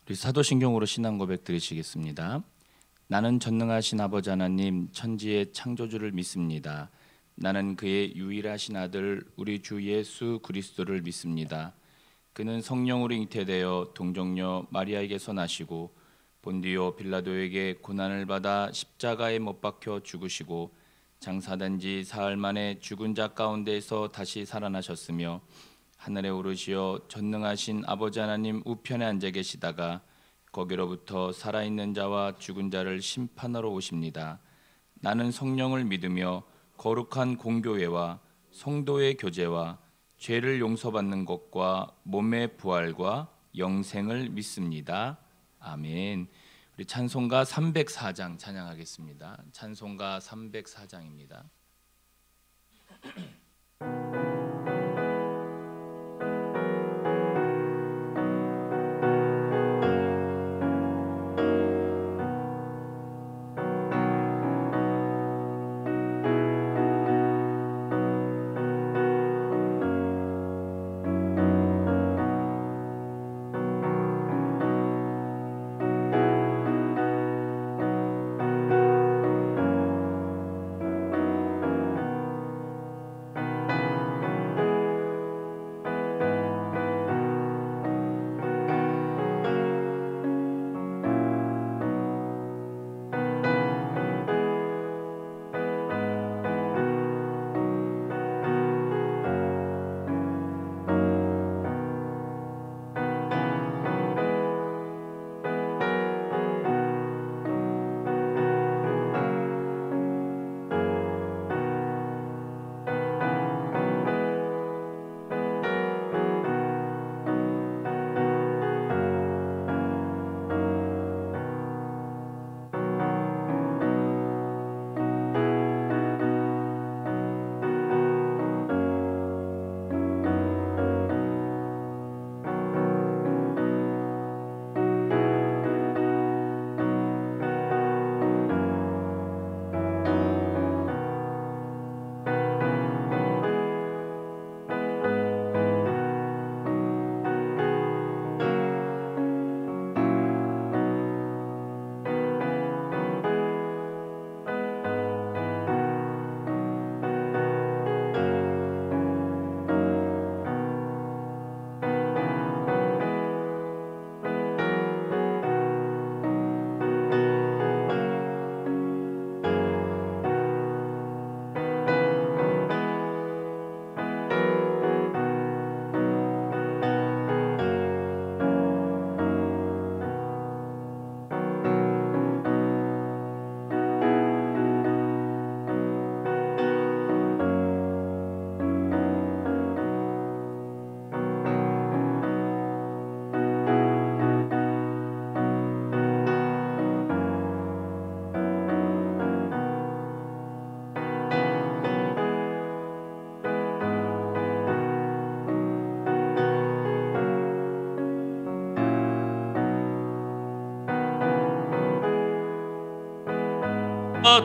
우리 사도신경으로 신앙 고백 드리시겠습니다. 나는 전능하신 아버지 하나님 천지의 창조주를 믿습니다. 나는 그의 유일하신 아들 우리 주 예수 그리스도를 믿습니다. 그는 성령으로 잉태되어 동정녀 마리아에게서 나시고 본디오 빌라도에게 고난을 받아 십자가에 못 박혀 죽으시고 장사된 지 사흘 만에 죽은 자 가운데에서 다시 살아나셨으며 하늘에 오르시어 전능하신 아버지 하나님 우편에 앉아 계시다가 거기로부터 살아있는 자와 죽은 자를 심판하러 오십니다. 나는 성령을 믿으며 거룩한 공교회와 성도의 교제와 죄를 용서받는 것과 몸의 부활과 영생을 믿습니다. 아멘. 우리 찬송가 304장 찬양하겠습니다. 찬송가 304장입니다.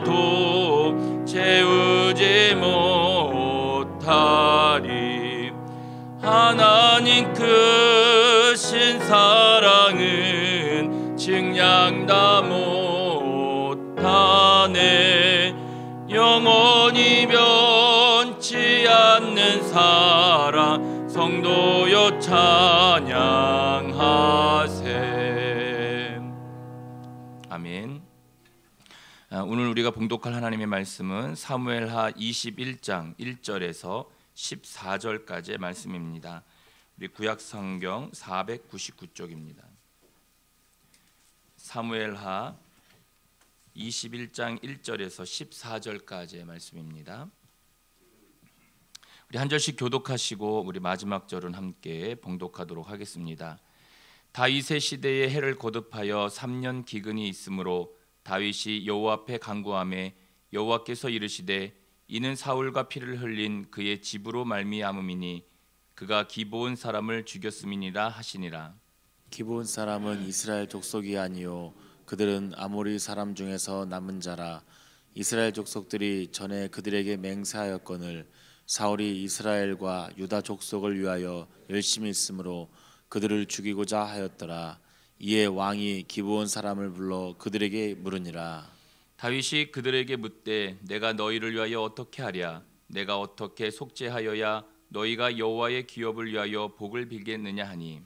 도 채우지 못하리. 하나님 크신 사랑은 증량다 못하네. 영원히 변치 않는 사랑 성도여 찬양하세. 아멘. 오늘 우리가 봉독할 하나님의 말씀은 사무엘하 21장 1절에서 14절까지의 말씀입니다. 우리 구약성경 499쪽입니다. 사무엘하 21장 1절에서 14절까지의 말씀입니다. 우리 한 절씩 교독하시고 우리 마지막 절은 함께 봉독하도록 하겠습니다. 다윗의 시대에 해를 거듭하여 3년 기근이 있으므로 다윗이 여호와 앞에 간구하매 여호와께서 이르시되 이는 사울과 피를 흘린 그의 집으로 말미암음이니 그가 기브온 사람을 죽였음이니라 하시니라. 기브온 사람은 이스라엘 족속이 아니요 그들은 아모리 사람 중에서 남은 자라. 이스라엘 족속들이 전에 그들에게 맹세하였거늘 사울이 이스라엘과 유다 족속을 위하여 열심히 있으므로 그들을 죽이고자 하였더라. 이에 왕이 기브온 사람을 불러 그들에게 물으니라. 다윗이 그들에게 묻되 내가 너희를 위하여 어떻게 하랴? 내가 어떻게 속죄하여야 너희가 여호와의 기업을 위하여 복을 빌겠느냐 하니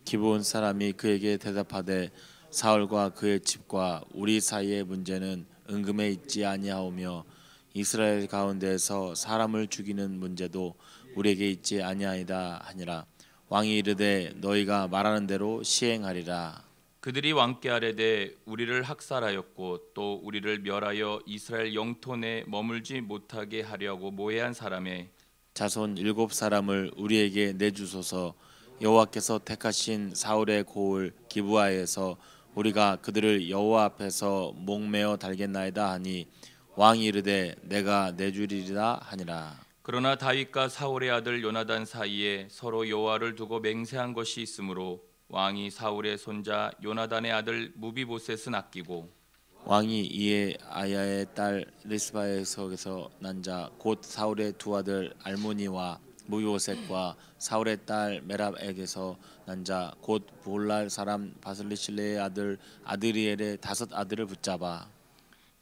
기브온 사람이 그에게 대답하되 사울과 그의 집과 우리 사이의 문제는 은금에 있지 아니하오며 이스라엘 가운데에서 사람을 죽이는 문제도 우리에게 있지 아니하이다 하니라. 왕이 이르되 너희가 말하는 대로 시행하리라. 그들이 왕께 아뢰되 우리를 학살하였고 또 우리를 멸하여 이스라엘 영토 내 머물지 못하게 하려고 모해한 사람의 자손 7사람을 우리에게 내주소서. 여호와께서 택하신 사울의 고을 기브아에서 우리가 그들을 여호와 앞에서 목매어 달겠나이다 하니 왕이 이르되 내가 내주리라 하니라. 그러나 다윗과 사울의 아들 요나단 사이에 서로 여호와를 두고 맹세한 것이 있으므로 왕이 사울의 손자 요나단의 아들 무비보셋은 아끼고 왕이 이에 아야의 딸 리스바에서 난 자 곧 사울의 두 아들 알모니와 무비보셋과 사울의 딸 메랍에게서 난 자 곧 볼랄 사람 바슬리실레의 아들 아드리엘의 5 아들을 붙잡아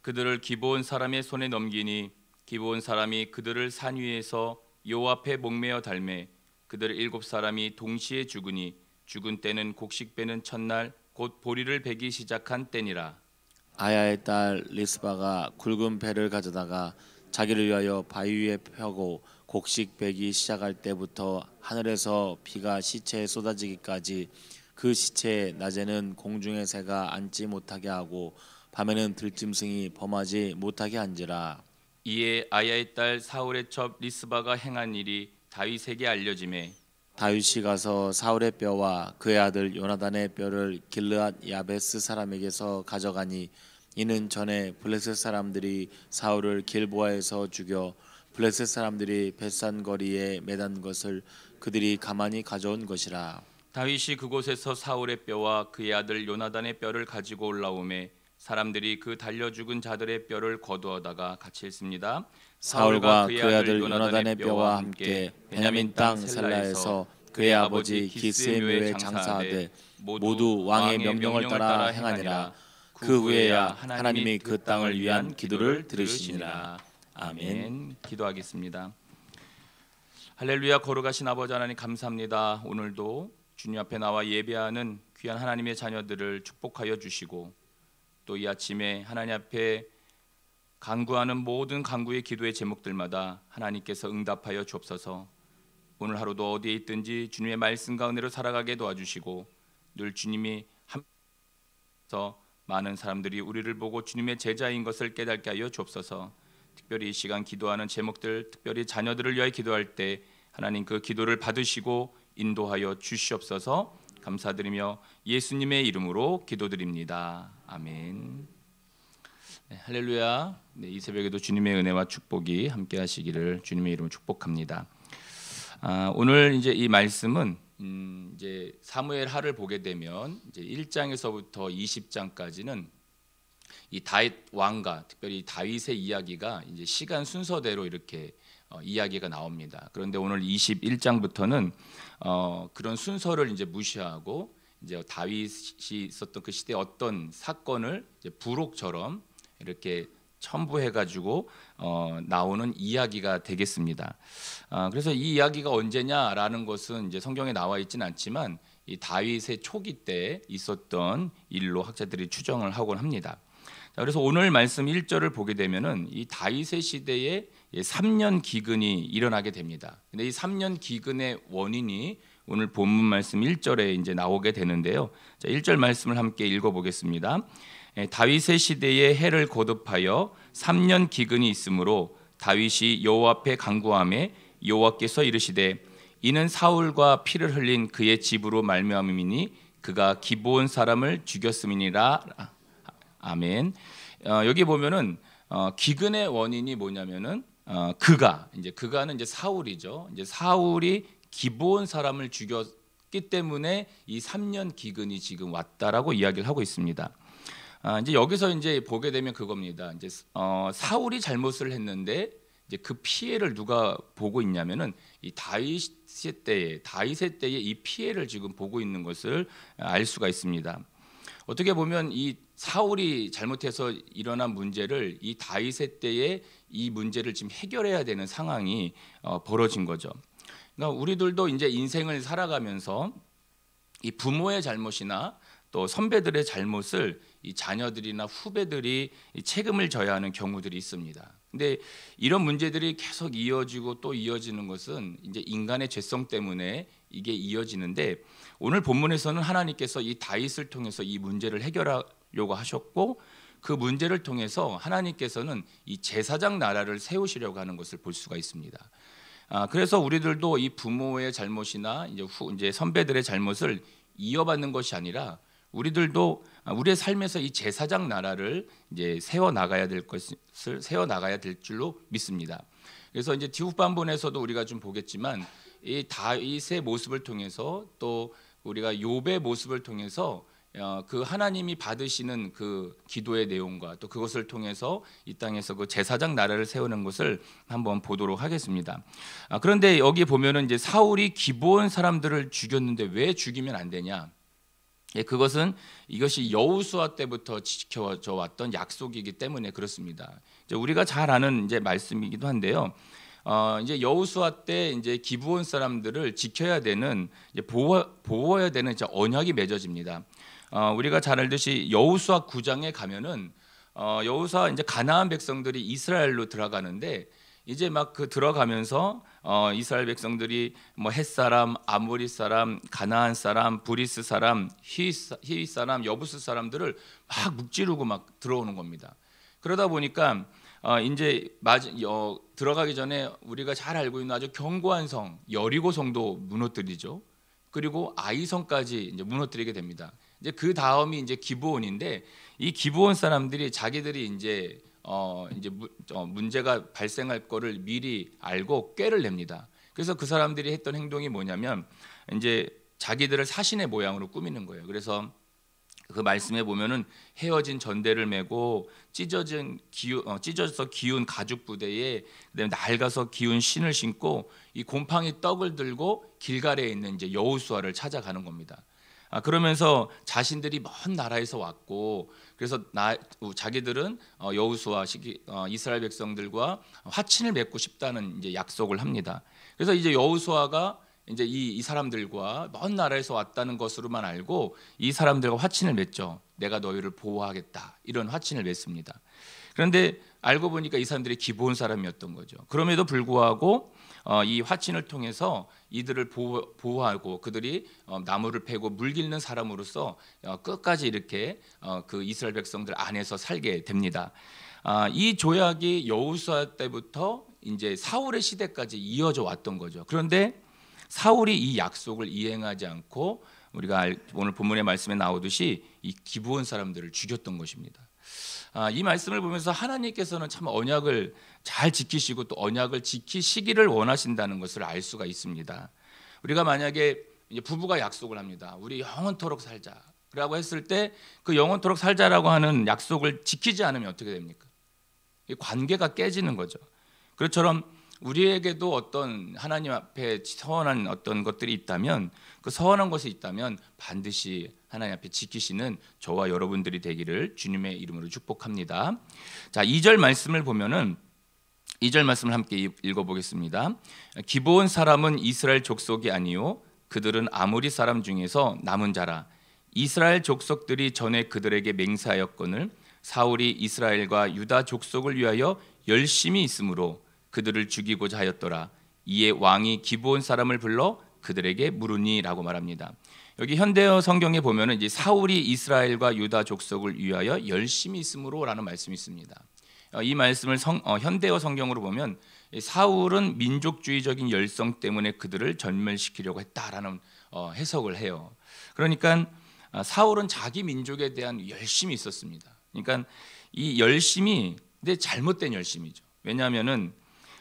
그들을 기브온 사람의 손에 넘기니 기브온 사람이 그들을 산 위에서 여호와 앞에 목매어 달매 그들 7사람이 동시에 죽으니 죽은 때는 곡식 베는 첫날 곧 보리를 베기 시작한 때니라. 아야의 딸 리스바가 굵은 배를 가져다가 자기를 위하여 바위 위에 펴고 곡식 베기 시작할 때부터 하늘에서 비가 시체에 쏟아지기까지 그 시체에 낮에는 공중의 새가 앉지 못하게 하고 밤에는 들짐승이 범하지 못하게 한지라. 이에 아야의 딸 사울의 첩 리스바가 행한 일이 다윗에게 알려지매 다윗이 가서 사울의 뼈와 그의 아들 요나단의 뼈를 길르앗 야베스 사람에게서 가져가니 이는 전에 블레셋 사람들이 사울을 길보아에서 죽여 블레셋 사람들이 벳산 거리에 매단 것을 그들이 가만히 가져온 것이라. 다윗이 그곳에서 사울의 뼈와 그의 아들 요나단의 뼈를 가지고 올라오매 사람들이 그 달려 죽은 자들의 뼈를 거두어다가 같이 읽습니다. 사울과 그의 아들 요나단의 뼈와 함께 베냐민 땅 셀라에서 그의 아버지 기스의 묘에 장사하되 모두 왕의 명령을 따라 행하니라. 그 후에야 하나님이 그 땅을 위한 기도를 들으시니라. 아멘. 기도하겠습니다. 할렐루야. 거룩하신 아버지 하나님 감사합니다. 오늘도 주님 앞에 나와 예배하는 귀한 하나님의 자녀들을 축복하여 주시고 또 이 아침에 하나님 앞에 간구하는 모든 간구의 기도의 제목들마다 하나님께서 응답하여 주옵소서. 오늘 하루도 어디에 있든지 주님의 말씀과 은혜로 살아가게 도와주시고 늘 주님이 함께서 많은 사람들이 우리를 보고 주님의 제자인 것을 깨닫게 하여 주옵소서. 특별히 이 시간 기도하는 제목들, 특별히 자녀들을 위하여 기도할 때 하나님 그 기도를 받으시고 인도하여 주시옵소서. 감사드리며 예수님의 이름으로 기도드립니다. 아멘. 네, 할렐루야. 네, 이 새벽에도 주님의 은혜와 축복이 함께 하시기를 주님의 이름으로 축복합니다. 오늘 이제 이 말씀은 이제 사무엘 하를 보게 되면 이제 1장에서부터 20장까지는 이 다윗 왕과 특별히 다윗의 이야기가 이제 시간 순서대로 이렇게 이야기가 나옵니다. 그런데 오늘 21장부터는 그런 순서를 이제 무시하고 이제 다윗이 있었던 그 시대 어떤 사건을 이제 부록처럼 이렇게 첨부해가지고 나오는 이야기가 되겠습니다. 그래서 이 이야기가 언제냐라는 것은 이제 성경에 나와 있지는 않지만 이 다윗의 초기 때 있었던 일로 학자들이 추정을 하곤 합니다. 자, 그래서 오늘 말씀 1절을 보게 되면은 이 다윗의 시대에 3년 기근이 일어나게 됩니다. 근데 이 3년 기근의 원인이 오늘 본문 말씀 1절에 이제 나오게 되는데요. 자, 1절 말씀을 함께 읽어보겠습니다. 다윗의 시대에 해를 거듭하여 3년 기근이 있으므로 다윗이 여호와 앞에 간구하매 여호와께서 이르시되 이는 사울과 피를 흘린 그의 집으로 말미암음이니 그가 기브온 사람을 죽였음이니라. 아멘. 여기 보면은 기근의 원인이 뭐냐면은 그가는 이제 사울이죠. 이제 사울이 기브온 사람을 죽였기 때문에 이 3년 기근이 지금 왔다라고 이야기를 하고 있습니다. 이제 여기서 이제 보게 되면 그겁니다. 이제 사울이 잘못을 했는데 이제 그 피해를 누가 보고 있냐면은 이 다윗의 때에 이 피해를 지금 보고 있는 것을 알 수가 있습니다. 어떻게 보면 이 사울이 잘못해서 일어난 문제를 이 다윗의 때에 이 문제를 지금 해결해야 되는 상황이 벌어진 거죠. 그러니까 우리들도 이제 인생을 살아가면서 이 부모의 잘못이나 또 선배들의 잘못을 이 자녀들이나 후배들이 이 책임을 져야 하는 경우들이 있습니다. 근데 이런 문제들이 계속 이어지고 또 이어지는 것은 이제 인간의 죄성 때문에 이게 이어지는데, 오늘 본문에서는 하나님께서 이 다윗을 통해서 이 문제를 해결하려고 하셨고, 그 문제를 통해서 하나님께서는 이 제사장 나라를 세우시려고 하는 것을 볼 수가 있습니다. 그래서 우리들도 이 부모의 잘못이나 이제 선배들의 잘못을 이어받는 것이 아니라 우리들도 우리의 삶에서 이 제사장 나라를 이제 세워 나가야 될 것을 세워 나가야 될 줄로 믿습니다. 그래서 이제 뒷부분에서도 우리가 좀 보겠지만 이 다윗의 모습을 통해서 또 우리가 욥의 모습을 통해서 그 하나님이 받으시는 그 기도의 내용과 또 그것을 통해서 이 땅에서 그 제사장 나라를 세우는 것을 한번 보도록 하겠습니다. 그런데 여기 보면은 이제 사울이 기브온 사람들을 죽였는데 왜 죽이면 안 되냐? 그것은 이것이 여호수아 때부터 지켜져 왔던 약속이기 때문에 그렇습니다. 이제 우리가 잘 아는 이제 말씀이기도 한데요. 이제 여호수아 때 이제 기브온 사람들을 지켜야 되는 이제 보호해야 되는 이제 언약이 맺어집니다. 우리가 잘 알듯이 여호수아 9장에 가면은 여호수아 이제 가나안 백성들이 이스라엘로 들어가는데 이제 막 그 들어가면서 이스라엘 백성들이 뭐 헷 사람, 아모리 사람, 가나안 사람, 브리스 사람, 히윗 사람, 여부스 사람들을 막 묵지르고 막 들어오는 겁니다. 그러다 보니까 이제 들어가기 전에 우리가 잘 알고 있는 아주 견고한 성 여리고 성도 무너뜨리죠. 그리고 아이성까지 이제 무너뜨리게 됩니다. 이제 그 다음이 이제 기브온인데, 이 기브온 사람들이 자기들이 이제 문제가 발생할 거를 미리 알고 꾀를 냅니다. 그래서 그 사람들이 했던 행동이 뭐냐면 이제 자기들을 사신의 모양으로 꾸미는 거예요. 그래서 그 말씀에 보면은 헤어진 전대를 메고 찢어서 기운 가죽 부대에 그다음에 낡아서 기운 신을 신고 이 곰팡이 떡을 들고 길갈에 있는 이제 여호수아를 찾아가는 겁니다. 그러면서 자신들이 먼 나라에서 왔고 그래서 자기들은 여호수아 이스라엘 백성들과 화친을 맺고 싶다는 이제 약속을 합니다. 그래서 이제 여호수아가 이제 이 사람들과 먼 나라에서 왔다는 것으로만 알고 이 사람들과 화친을 맺죠. 내가 너희를 보호하겠다, 이런 화친을 맺습니다. 그런데 알고 보니까 이 사람들이 기브온 사람이었던 거죠. 그럼에도 불구하고 이 화친을 통해서 이들을 보호하고 그들이 나무를 패고 물 길는 사람으로서 끝까지 이렇게 그 이스라엘 백성들 안에서 살게 됩니다. 이 조약이 여호수아 때부터 이제 사울의 시대까지 이어져 왔던 거죠. 그런데 사울이 이 약속을 이행하지 않고 우리가 오늘 본문의 말씀에 나오듯이 이 기브온 사람들을 죽였던 것입니다. 이 말씀을 보면서 하나님께서는 참 언약을 잘 지키시고 또 언약을 지키시기를 원하신다는 것을 알 수가 있습니다. 우리가 만약에 이제 부부가 약속을 합니다. 우리 영원토록 살자라고 했을 때 그 영원토록 살자라고 하는 약속을 지키지 않으면 어떻게 됩니까? 관계가 깨지는 거죠. 그것처럼 우리에게도 어떤 하나님 앞에 서원한 어떤 것들이 있다면 그 서원한 것이 있다면 반드시 하나님 앞에 지키시는 저와 여러분들이 되기를 주님의 이름으로 축복합니다. 자, 2절 말씀을 보면은 2절 말씀을 함께 읽어보겠습니다. 기브온 사람은 이스라엘 족속이 아니요 그들은 아모리 사람 중에서 남은 자라. 이스라엘 족속들이 전에 그들에게 맹세하였거늘 사울이 이스라엘과 유다 족속을 위하여 열심히 있으므로 그들을 죽이고자 하였더라. 이에 왕이 기브온 사람을 불러 그들에게 물으니라고 말합니다. 여기 현대어 성경에 보면은 이제 사울이 이스라엘과 유다 족속을 위하여 열심히 있으므로라는 말씀이 있습니다. 이 말씀을 현대어 성경으로 보면 사울은 민족주의적인 열성 때문에 그들을 전멸시키려고 했다라는 해석을 해요. 그러니까 사울은 자기 민족에 대한 열심이 있었습니다. 그러니까 이 열심이 근데 잘못된 열심이죠. 왜냐하면은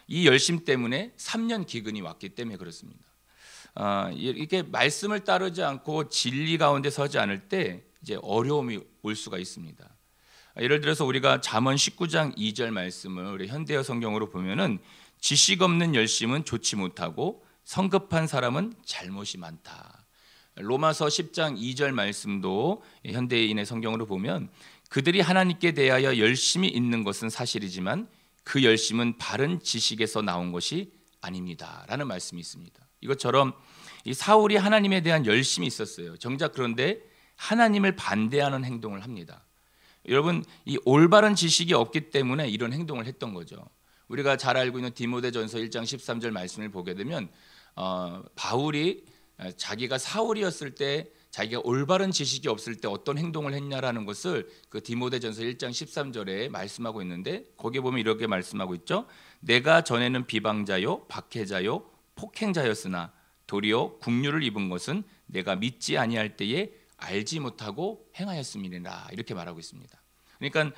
이 열심 때문에 3년 기근이 왔기 때문에 그렇습니다. 이렇게 말씀을 따르지 않고 진리 가운데 서지 않을 때 이제 어려움이 올 수가 있습니다. 예를 들어서 우리가 잠언 19장 2절 말씀을 우리 현대어 성경으로 보면은 지식 없는 열심은 좋지 못하고 성급한 사람은 잘못이 많다. 로마서 10장 2절 말씀도 현대인의 성경으로 보면 그들이 하나님께 대하여 열심히 있는 것은 사실이지만 그 열심은 바른 지식에서 나온 것이 아닙니다 라는 말씀이 있습니다. 이것처럼 이 사울이 하나님에 대한 열심이 있었어요. 정작 그런데 하나님을 반대하는 행동을 합니다. 여러분, 이 올바른 지식이 없기 때문에 이런 행동을 했던 거죠. 우리가 잘 알고 있는 디모데전서 1장 13절 말씀을 보게 되면 바울이 자기가 사울이었을 때 자기가 올바른 지식이 없을 때 어떤 행동을 했냐라는 것을 그 디모데전서 1장 13절에 말씀하고 있는데 거기에 보면 이렇게 말씀하고 있죠. 내가 전에는 비방자요 박해자요 폭행자였으나 도리어 국류를 입은 것은 내가 믿지 아니할 때에 알지 못하고 행하였음이니라 이렇게 말하고 있습니다. 그러니까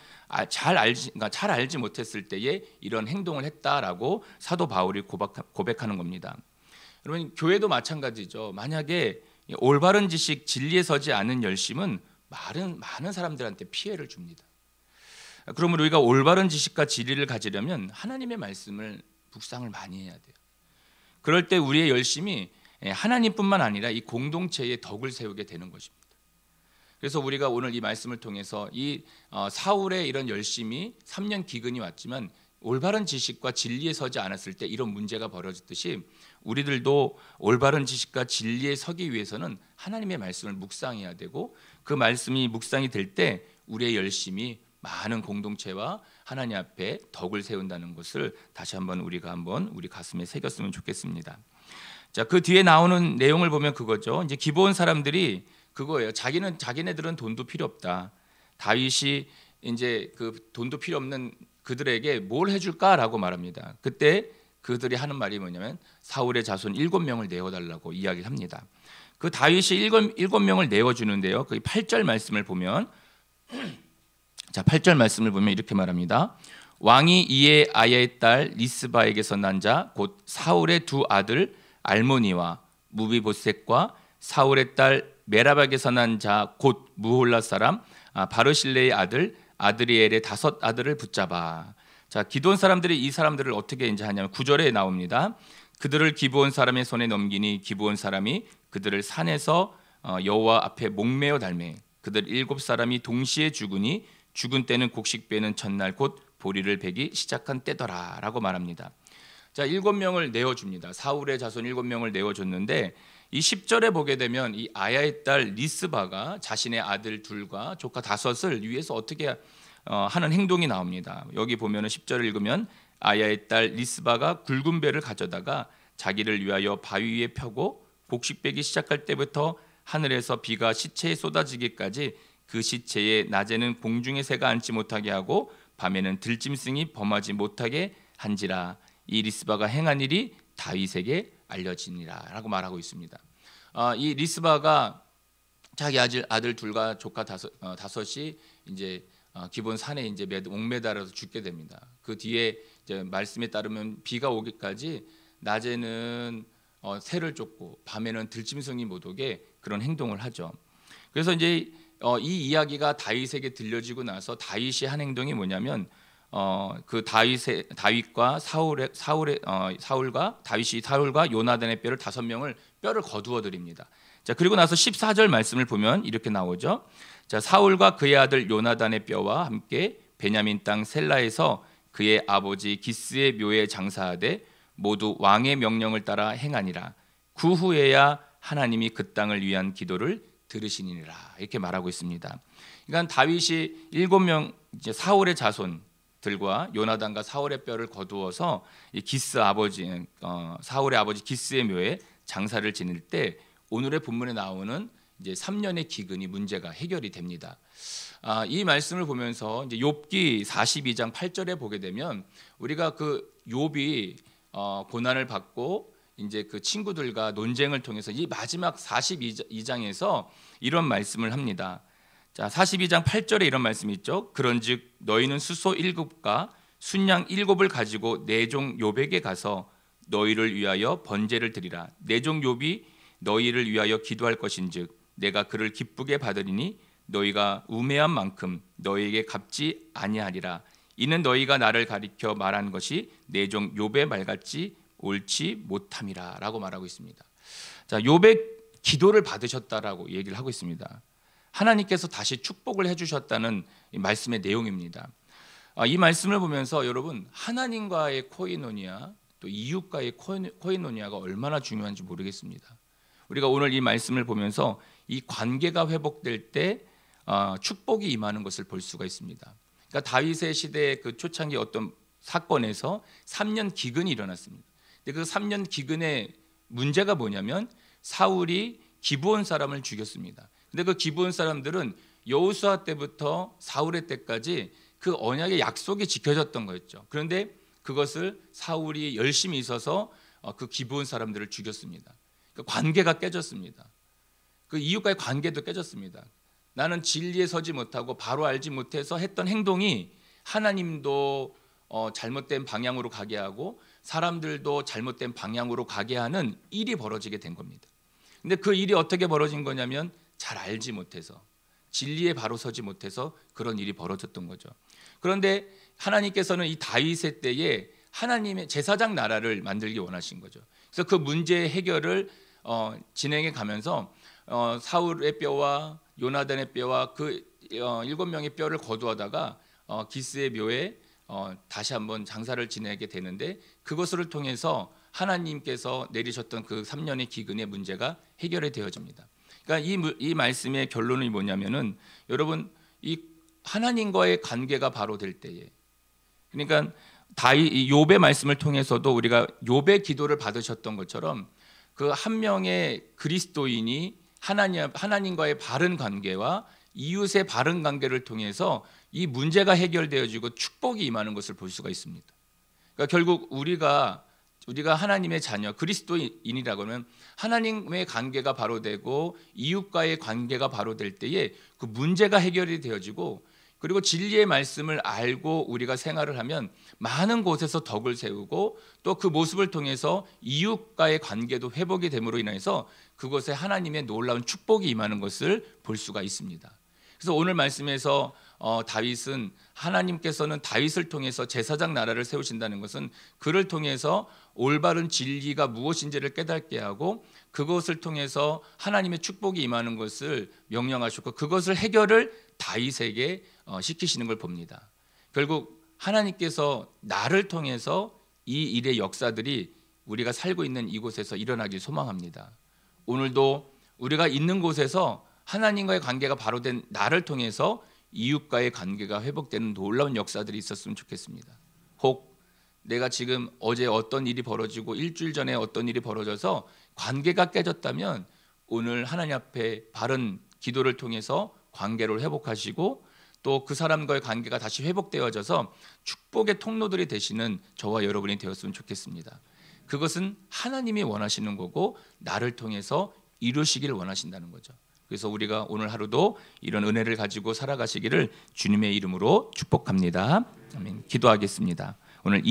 잘 알지 못했을 때에 이런 행동을 했다라고 사도 바울이 고백하는 겁니다. 여러분, 교회도 마찬가지죠. 만약에 올바른 지식, 진리에 서지 않은 열심은 많은 사람들한테 피해를 줍니다. 그러므로 우리가 올바른 지식과 진리를 가지려면 하나님의 말씀을 묵상을 많이 해야 돼요. 그럴 때 우리의 열심이 하나님뿐만 아니라 이 공동체의 덕을 세우게 되는 것입니다. 그래서 우리가 오늘 이 말씀을 통해서 이 사울의 이런 열심이 3년 기근이 왔지만 올바른 지식과 진리에 서지 않았을 때 이런 문제가 벌어졌듯이 우리들도 올바른 지식과 진리에 서기 위해서는 하나님의 말씀을 묵상해야 되고 그 말씀이 묵상이 될 때 우리의 열심이 많은 공동체와 하나님 앞에 덕을 세운다는 것을 다시 한번 우리가 우리 가슴에 새겼으면 좋겠습니다. 자, 그 뒤에 나오는 내용을 보면 그거죠. 이제 기브온 사람들이 그거예요. 자기네들은 돈도 필요 없다. 다윗이 이제 그 돈도 필요 없는 그들에게 뭘 해줄까라고 말합니다. 그때 그들이 하는 말이 뭐냐면 사울의 자손 7명을 내어달라고 이야기를 합니다. 그 다윗이 7명을 내어주는데요. 그 8절 말씀을 보면 자, 8절 말씀을 보면 이렇게 말합니다. 왕이 이에 아야의 딸 리스바에게서 난 자 곧 사울의 두 아들 알모니와 무비보셋과 사울의 딸 메라박에서 난 자 곧 무홀라 사람 바르실레의 아들 아드리엘의 5 아들을 붙잡아. 자, 기드온 사람들이 이 사람들을 어떻게 이제 하냐면 9절에 나옵니다. 그들을 기브온 사람의 손에 넘기니 기브온 사람이 그들을 산에서 여호와 앞에 목매어 달매 그들 7사람이 동시에 죽으니 죽은 때는 곡식배는 전날 곧 보리를 베기 시작한 때더라라고 말합니다. 자, 7명을 내어줍니다. 사울의 자손 7명을 내어줬는데 이 10절에 보게 되면 이 아야의 딸 리스바가 자신의 아들 둘과 조카 5을 위해서 어떻게 하는 행동이 나옵니다. 여기 보면 10절을 읽으면 아야의 딸 리스바가 굵은 배를 가져다가 자기를 위하여 바위 위에 펴고 곡식 베기 시작할 때부터 하늘에서 비가 시체에 쏟아지기까지 그 시체에 낮에는 공중의 새가 앉지 못하게 하고 밤에는 들짐승이 범하지 못하게 한지라. 이 리스바가 행한 일이 다윗에게 알려지니라라고 말하고 있습니다. 이 리스바가 자기 아들 둘과 조카 5이 이제 기본 산에 이제 목매달아서 죽게 됩니다. 그 뒤에 이제 말씀에 따르면 비가 오기까지 낮에는 새를 쫓고 밤에는 들짐승이 못 오게 그런 행동을 하죠. 그래서 이제 이 이야기가 다윗에게 들려지고 나서 다윗이 한 행동이 뭐냐면 그 다윗과 사울과 다윗이 사울과 요나단의 뼈를 5명을 뼈를 거두어 드립니다. 자, 그리고 나서 14절 말씀을 보면 이렇게 나오죠. 자, 사울과 그의 아들 요나단의 뼈와 함께 베냐민 땅 셀라에서 그의 아버지 기스의 묘에 장사하되 모두 왕의 명령을 따라 행하니라. 그 후에야 하나님이 그 땅을 위한 기도를 들으시니라. 이렇게 말하고 있습니다. 그러니까 다윗이 7명 이제 사울의 자손들과 요나단과 사울의 뼈를 거두어서 이 기스 아버지 사울의 아버지 기스의 묘에 장사를 지낼 때 오늘의 본문에 나오는 이제 3년의 기근이 문제가 해결이 됩니다. 이 말씀을 보면서 이제 욥기 42장 8절에 보게 되면 우리가 그 욥이 고난을 받고 이제 그 친구들과 논쟁을 통해서 이 마지막 42장에서 이런 말씀을 합니다. 자, 42장 8절에 이런 말씀이 있죠. 그런즉 너희는 수소 7과 순양 7을 가지고 내 종 욥에게 가서 너희를 위하여 번제를 드리라. 내 종 욥이 너희를 위하여 기도할 것인즉 내가 그를 기쁘게 받으리니 너희가 우매한 만큼 너희에게 갚지 아니하리라. 이는 너희가 나를 가리켜 말한 것이 내 종 욥의 말 같지 옳지 못함이라라고 말하고 있습니다. 자, 욥의 기도를 받으셨다라고 얘기를 하고 있습니다. 하나님께서 다시 축복을 해주셨다는 이 말씀의 내용입니다. 이 말씀을 보면서 여러분, 하나님과의 코이노니아 또 이웃과의 코이노니아가 얼마나 중요한지 모르겠습니다. 우리가 오늘 이 말씀을 보면서 이 관계가 회복될 때 축복이 임하는 것을 볼 수가 있습니다. 그러니까 다윗의 시대의 그 초창기 어떤 사건에서 3년 기근이 일어났습니다. 근데 그 3년 기근의 문제가 뭐냐면 사울이 기브온 사람을 죽였습니다. 근데 그 기브온 사람들은 여호수아 때부터 사울의 때까지 그 언약의 약속이 지켜졌던 거였죠. 그런데 그것을 사울이 열심히 있어서 그 기브온 사람들을 죽였습니다. 그 관계가 깨졌습니다. 그 이웃과의 관계도 깨졌습니다. 나는 진리에 서지 못하고 바로 알지 못해서 했던 행동이 하나님도 잘못된 방향으로 가게 하고 사람들도 잘못된 방향으로 가게 하는 일이 벌어지게 된 겁니다. 근데 그 일이 어떻게 벌어진 거냐면 잘 알지 못해서, 진리에 바로 서지 못해서 그런 일이 벌어졌던 거죠. 그런데 하나님께서는 이 다윗의 때에 하나님의 제사장 나라를 만들기 원하신 거죠. 그래서 그 문제의 해결을 진행해 가면서 사울의 뼈와 요나단의 뼈와 그 7명의 뼈를 거두어다가 기스의 묘에 다시 한번 장사를 지내게 되는데, 그것을 통해서 하나님께서 내리셨던 그 3년의 기근의 문제가 해결이 되어집니다. 그러니까 이 말씀의 결론이 뭐냐면은 여러분, 이 하나님과의 관계가 바로 될 때에, 그러니까 욥의 말씀을 통해서도 우리가 욥의 기도를 받으셨던 것처럼 그 한 명의 그리스도인이 하나님과의 바른 관계와 이웃의 바른 관계를 통해서 이 문제가 해결되어지고 축복이 임하는 것을 볼 수가 있습니다. 그러니까 결국 우리가 하나님의 자녀 그리스도인이라고 하면 하나님의 관계가 바로 되고 이웃과의 관계가 바로 될 때에 그 문제가 해결이 되어지고, 그리고 진리의 말씀을 알고 우리가 생활을 하면 많은 곳에서 덕을 세우고 또 그 모습을 통해서 이웃과의 관계도 회복이 됨으로 인해서 그곳에 하나님의 놀라운 축복이 임하는 것을 볼 수가 있습니다. 그래서 오늘 말씀에서 다윗은, 하나님께서는 다윗을 통해서 제사장 나라를 세우신다는 것은 그를 통해서 올바른 진리가 무엇인지를 깨닫게 하고 그것을 통해서 하나님의 축복이 임하는 것을 명령하셨고 그것을 해결을 다윗에게 시키시는 걸 봅니다. 결국 하나님께서 나를 통해서 이 일의 역사들이 우리가 살고 있는 이곳에서 일어나길 소망합니다. 오늘도 우리가 있는 곳에서 하나님과의 관계가 바로 된 나를 통해서 이웃과의 관계가 회복되는 놀라운 역사들이 있었으면 좋겠습니다. 혹 내가 지금 어제 어떤 일이 벌어지고 일주일 전에 어떤 일이 벌어져서 관계가 깨졌다면 오늘 하나님 앞에 바른 기도를 통해서 관계를 회복하시고 또 그 사람과의 관계가 다시 회복되어져서 축복의 통로들이 되시는 저와 여러분이 되었으면 좋겠습니다. 그것은 하나님이 원하시는 거고 나를 통해서 이루시기를 원하신다는 거죠. 그래서 우리가 오늘 하루도 이런 은혜를 가지고 살아가시기를 주님의 이름으로 축복합니다. 아멘. 기도하겠습니다. 오늘